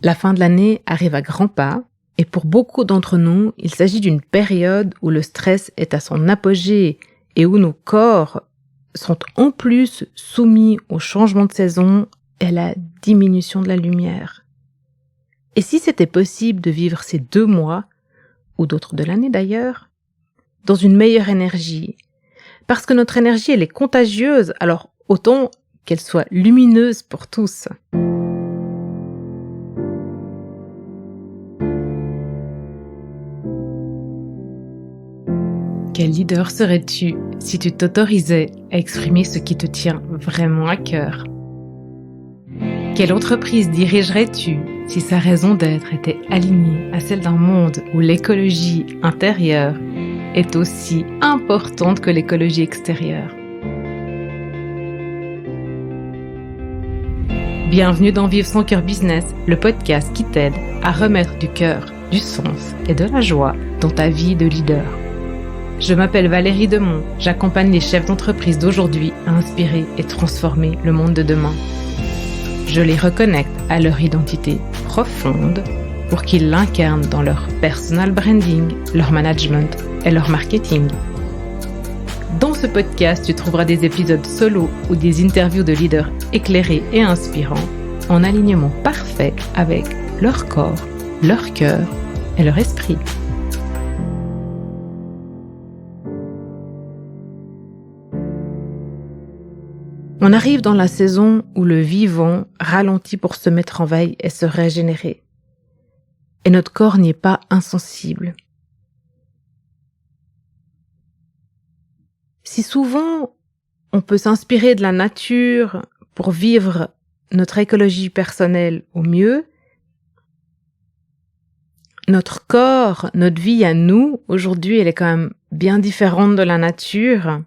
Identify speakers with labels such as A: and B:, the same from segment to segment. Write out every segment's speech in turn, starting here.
A: La fin de l'année arrive à grands pas et pour beaucoup d'entre nous, il s'agit d'une période où le stress est à son apogée et où nos corps sont en plus soumis au changement de saison et à la diminution de la lumière. Et si c'était possible de vivre ces 2 mois, ou d'autres de l'année d'ailleurs, dans une meilleure énergie, parce que notre énergie elle est contagieuse, alors autant qu'elle soit lumineuse pour tous. Quel leader serais-tu si tu t'autorisais à exprimer ce qui te tient vraiment à cœur? Quelle entreprise dirigerais-tu si sa raison d'être était alignée à celle d'un monde où l'écologie intérieure est aussi importante que l'écologie extérieure? Bienvenue dans Vivre son cœur business, le podcast qui t'aide à remettre du cœur, du sens et de la joie dans ta vie de leader. Je m'appelle Valérie Demont, j'accompagne les chefs d'entreprise d'aujourd'hui à inspirer et transformer le monde de demain. Je les reconnecte à leur identité profonde pour qu'ils l'incarnent dans leur personal branding, leur management et leur marketing. Dans ce podcast, tu trouveras des épisodes solo ou des interviews de leaders éclairés et inspirants en alignement parfait avec leur corps, leur cœur et leur esprit. On arrive dans la saison où le vivant ralentit pour se mettre en veille et se régénérer. Et notre corps n'y est pas insensible. Si souvent on peut s'inspirer de la nature pour vivre notre écologie personnelle au mieux, notre corps, notre vie à nous, aujourd'hui, elle est quand même bien différente de la nature.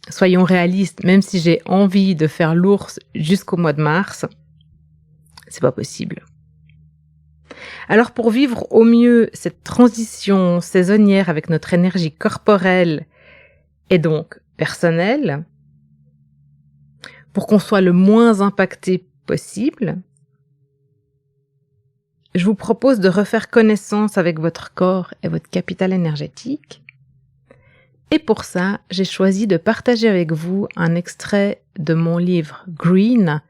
A: Soyons réalistes, même si j'ai envie de faire l'ours jusqu'au mois de mars, c'est pas possible. Alors pour vivre au mieux cette transition saisonnière avec notre énergie corporelle et donc personnelle, pour qu'on soit le moins impacté possible, je vous propose de refaire connaissance avec votre corps et votre capital énergétique. Et pour ça, j'ai choisi de partager avec vous un extrait de mon livre Green,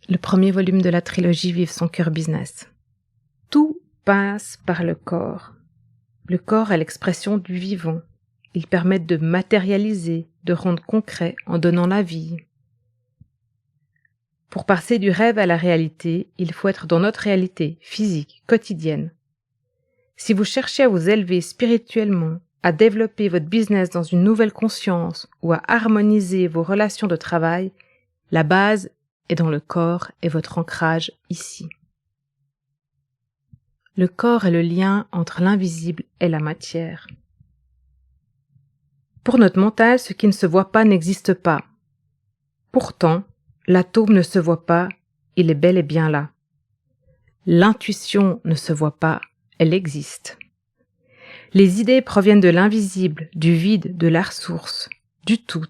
A: le premier volume de la trilogie Vivre son cœur business. Tout passe par le corps. Le corps est l'expression du vivant. Il permet de matérialiser, de rendre concret en donnant la vie. Pour passer du rêve à la réalité, il faut être dans notre réalité physique, quotidienne. Si vous cherchez à vous élever spirituellement, à développer votre business dans une nouvelle conscience ou à harmoniser vos relations de travail, la base est dans le corps et votre ancrage ici. Le corps est le lien entre l'invisible et la matière. Pour notre mental, ce qui ne se voit pas n'existe pas. Pourtant, l'atome ne se voit pas, il est bel et bien là. L'intuition ne se voit pas, elle existe. Les idées proviennent de l'invisible, du vide, de la source, du tout,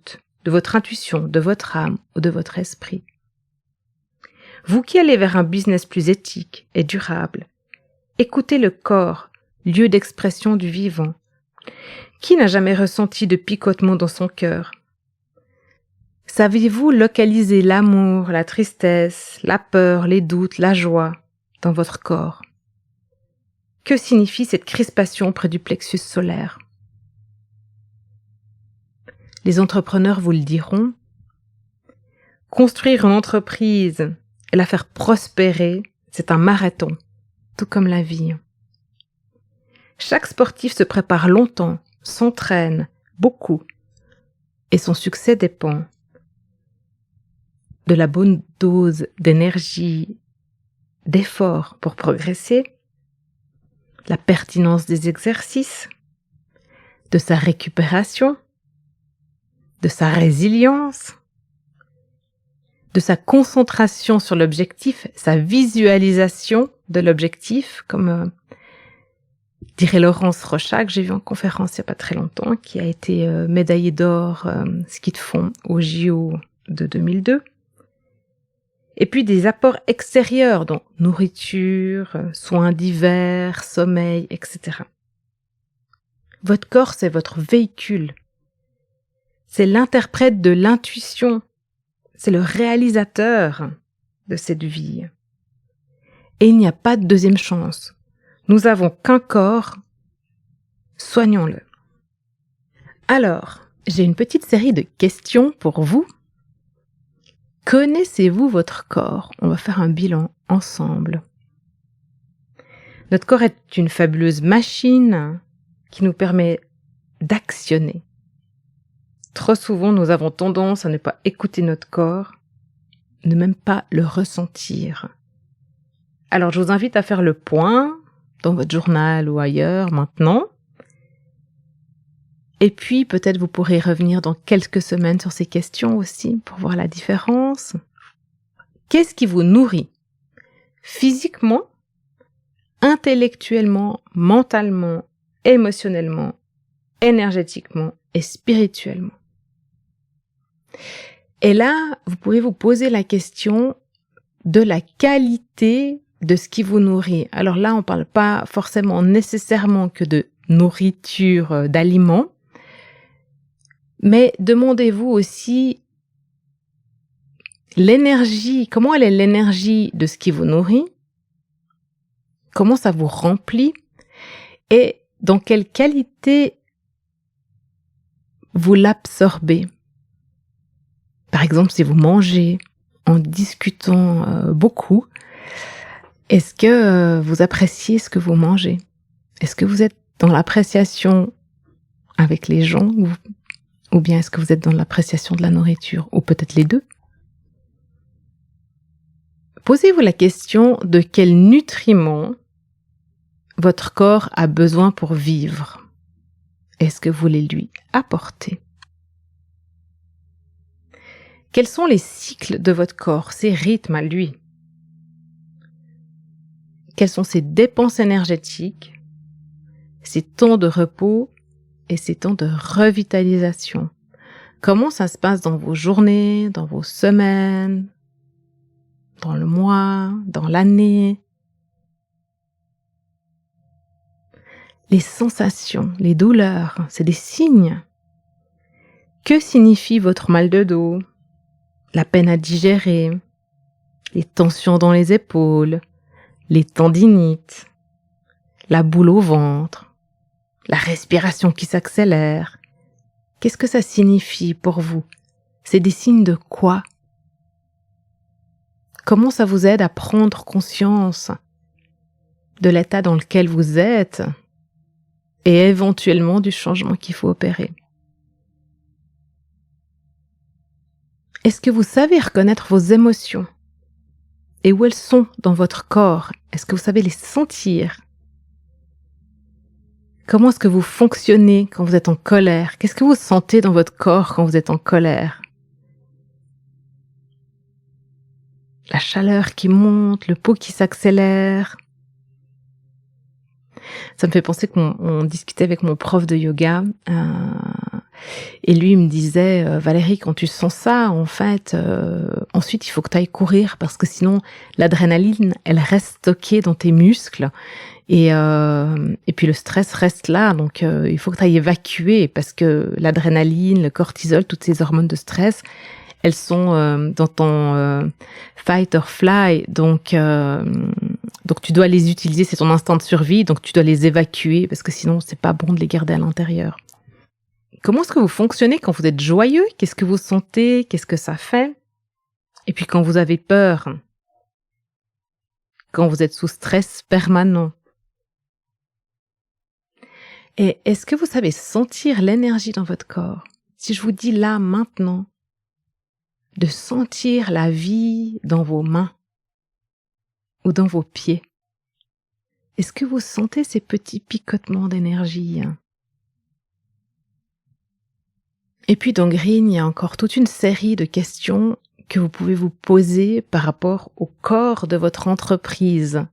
A: de votre intuition, de votre âme ou de votre esprit. Vous qui allez vers un business plus éthique et durable, écoutez le corps, lieu d'expression du vivant. Qui n'a jamais ressenti de picotement dans son cœur? Savez-vous localiser l'amour, la tristesse, la peur, les doutes, la joie dans votre corps? Que signifie cette crispation près du plexus solaire? Les entrepreneurs vous le diront. Construire une entreprise et la faire prospérer, c'est un marathon, tout comme la vie. Chaque sportif se prépare longtemps, s'entraîne beaucoup, et son succès dépend de la bonne dose d'énergie, d'effort pour progresser, la pertinence des exercices, de sa récupération, de sa résilience, de sa concentration sur l'objectif, sa visualisation de l'objectif, comme dirait Laurence Rocha, que j'ai vu en conférence il n'y a pas très longtemps, qui a été médaillée d'or ski de fond au JO de 2002. Et puis des apports extérieurs, donc nourriture, soins divers, sommeil, etc. Votre corps, c'est votre véhicule. C'est l'interprète de l'intuition. C'est le réalisateur de cette vie. Et il n'y a pas de deuxième chance. Nous n'avons qu'un corps. Soignons-le. Alors, j'ai une petite série de questions pour vous. Connaissez-vous votre corps? On va faire un bilan ensemble. Notre corps est une fabuleuse machine qui nous permet d'actionner. Trop souvent, nous avons tendance à ne pas écouter notre corps, ne même pas le ressentir. Alors, je vous invite à faire le point dans votre journal ou ailleurs maintenant. Et puis, peut-être vous pourrez revenir dans quelques semaines sur ces questions aussi pour voir la différence. Qu'est-ce qui vous nourrit? Physiquement, intellectuellement, mentalement, émotionnellement, énergétiquement et spirituellement. Et là, vous pouvez vous poser la question de la qualité de ce qui vous nourrit. Alors là, on ne parle pas forcément nécessairement que de nourriture, d'aliments, mais demandez-vous aussi l'énergie, comment elle est l'énergie de ce qui vous nourrit, comment ça vous remplit et dans quelle qualité vous l'absorbez. Par exemple, si vous mangez en discutant beaucoup, est-ce que vous appréciez ce que vous mangez? Est-ce que vous êtes dans l'appréciation avec les gens ou bien est-ce que vous êtes dans l'appréciation de la nourriture? Ou peut-être les deux? Posez-vous la question de quels nutriments votre corps a besoin pour vivre. Est-ce que vous voulez lui apporter? Quels sont les cycles de votre corps, ses rythmes à lui? Quelles sont ses dépenses énergétiques, ses temps de repos et ses temps de revitalisation? Comment ça se passe dans vos journées, dans vos semaines, dans le mois, dans l'année? Les sensations, les douleurs, c'est des signes. Que signifie votre mal de dos, la peine à digérer, les tensions dans les épaules, les tendinites, la boule au ventre, la respiration qui s'accélère? Qu'est-ce que ça signifie pour vous? C'est des signes de quoi? Comment ça vous aide à prendre conscience de l'état dans lequel vous êtes et éventuellement du changement qu'il faut opérer? Est-ce que vous savez reconnaître vos émotions et où elles sont dans votre corps? Est-ce que vous savez les sentir? Comment est-ce que vous fonctionnez quand vous êtes en colère? Qu'est-ce que vous sentez dans votre corps quand vous êtes en colère? La chaleur qui monte, le pouls qui s'accélère. Ça me fait penser qu'on discutait avec mon prof de yoga et lui il me disait Valérie, quand tu sens ça, en fait, ensuite il faut que tu ailles courir parce que sinon l'adrénaline elle reste stockée dans tes muscles et puis le stress reste là, donc il faut que tu ailles évacuer parce que l'adrénaline, le cortisol, toutes ces hormones de stress, elles sont dans ton fight or fly, donc tu dois les utiliser, c'est ton instinct de survie, donc tu dois les évacuer parce que sinon c'est pas bon de les garder à l'intérieur. Comment est-ce que vous fonctionnez quand vous êtes joyeux? Qu'est-ce que vous sentez? Qu'est-ce que ça fait? Et puis quand vous avez peur, quand vous êtes sous stress permanent. Et est-ce que vous savez sentir l'énergie dans votre corps? Si je vous dis là, maintenant, de sentir la vie dans vos mains ou dans vos pieds, est-ce que vous sentez ces petits picotements d'énergie? Et puis dans Green, il y a encore toute une série de questions que vous pouvez vous poser par rapport au corps de votre entreprise.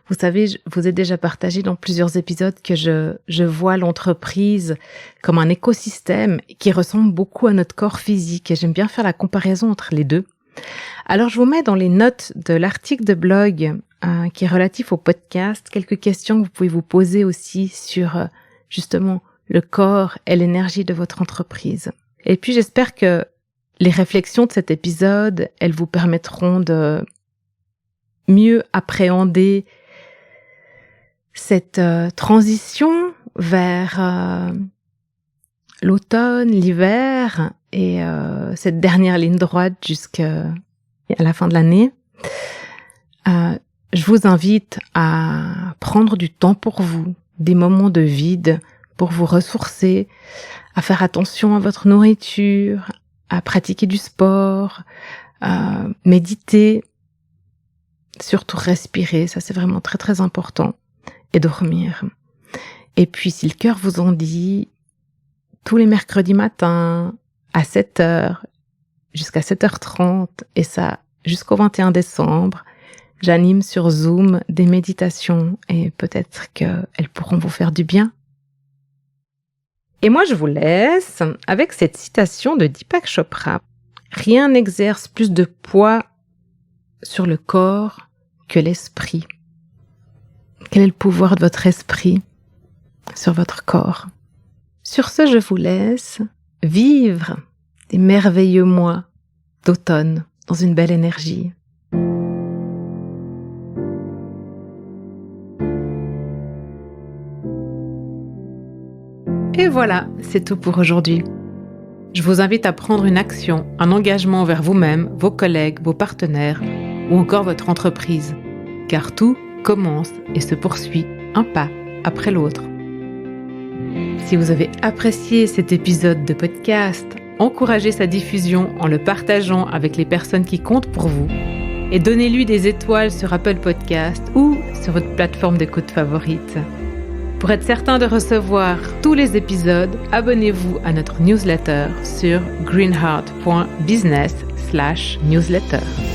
A: Vous savez, je vous ai déjà partagé dans plusieurs épisodes que je vois l'entreprise comme un écosystème qui ressemble beaucoup à notre corps physique. Et j'aime bien faire la comparaison entre les deux. Alors, je vous mets dans les notes de l'article de blog qui est relatif au podcast quelques questions que vous pouvez vous poser aussi sur justement le corps et l'énergie de votre entreprise. Et puis, j'espère que les réflexions de cet épisode, elles vous permettront de mieux appréhender cette transition vers l'automne, l'hiver et cette dernière ligne droite jusqu'à la fin de l'année. Je vous invite à prendre du temps pour vous, des moments de vide pour vous ressourcer, à faire attention à votre nourriture, à pratiquer du sport, méditer, surtout respirer, ça c'est vraiment très très important, et dormir. Et puis si le cœur vous en dit, tous les mercredis matins à 7h jusqu'à 7h30 et ça jusqu'au 21 décembre, j'anime sur Zoom des méditations et peut-être qu'elles pourront vous faire du bien. Et moi je vous laisse avec cette citation de Deepak Chopra. Rien n'exerce plus de poids sur le corps que l'esprit. Quel est le pouvoir de votre esprit sur votre corps? Sur ce, je vous laisse vivre des merveilleux mois d'automne dans une belle énergie. Et voilà, c'est tout pour aujourd'hui. Je vous invite à prendre une action, un engagement envers vous-même, vos collègues, vos partenaires ou encore votre entreprise, car tout commence et se poursuit un pas après l'autre. Si vous avez apprécié cet épisode de podcast, encouragez sa diffusion en le partageant avec les personnes qui comptent pour vous et donnez-lui des étoiles sur Apple Podcast ou sur votre plateforme d'écoute favorite. Pour être certain de recevoir tous les épisodes, abonnez-vous à notre newsletter sur greenheart.business/newsletter.